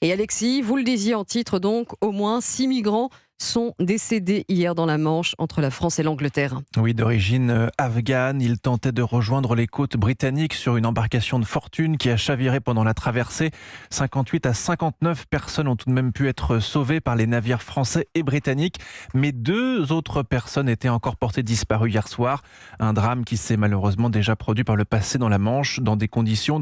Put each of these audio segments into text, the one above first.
Et Alexis, vous le disiez en titre donc, au moins 6 migrants sont décédés hier dans la Manche entre la France et l'Angleterre. Oui, d'origine afghane, il tentait de rejoindre les côtes britanniques sur une embarcation de fortune qui a chaviré pendant la traversée. 58 à 59 personnes ont tout de même pu être sauvées par les navires français et britanniques, mais 2 autres personnes étaient encore portées disparues hier soir. Un drame qui s'est malheureusement déjà produit par le passé dans la Manche, dans ces conditions,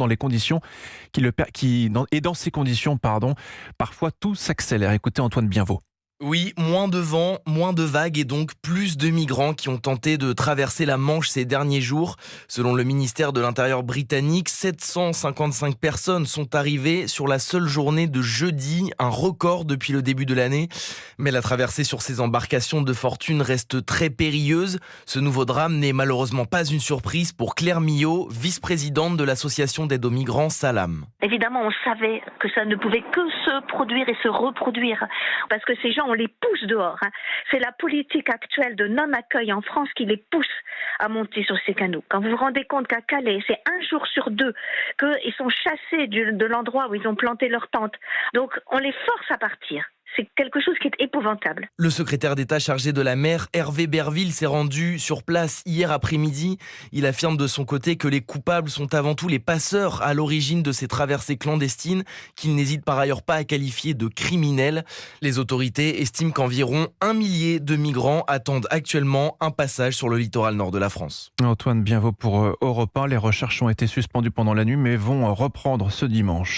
parfois tout s'accélère. Écoutez Antoine Bienvaux. Oui, moins de vent, moins de vagues et donc plus de migrants qui ont tenté de traverser la Manche ces derniers jours. Selon le ministère de l'Intérieur britannique, 755 personnes sont arrivées sur la seule journée de jeudi, un record depuis le début de l'année. Mais la traversée sur ces embarcations de fortune reste très périlleuse. Ce nouveau drame n'est malheureusement pas une surprise pour Claire Millot, vice-présidente de l'association d'aide aux migrants Salam. Évidemment, on savait que ça ne pouvait que se produire et se reproduire parce que ces gens, on les pousse dehors. C'est la politique actuelle de non-accueil en France qui les pousse à monter sur ces canaux. Quand vous vous rendez compte qu'à Calais, c'est 1 jour sur 2 qu'ils sont chassés de l'endroit où ils ont planté leur tente. Donc, on les force à partir. C'est quelque chose qui est épouvantable. Le secrétaire d'État chargé de la mer, Hervé Berville, s'est rendu sur place hier après-midi. Il affirme de son côté que les coupables sont avant tout les passeurs à l'origine de ces traversées clandestines, qu'il n'hésite par ailleurs pas à qualifier de criminels. Les autorités estiment qu'environ 1 millier de migrants attendent actuellement un passage sur le littoral nord de la France. Antoine Bienvaux pour Europe 1. Les recherches ont été suspendues pendant la nuit mais vont reprendre ce dimanche.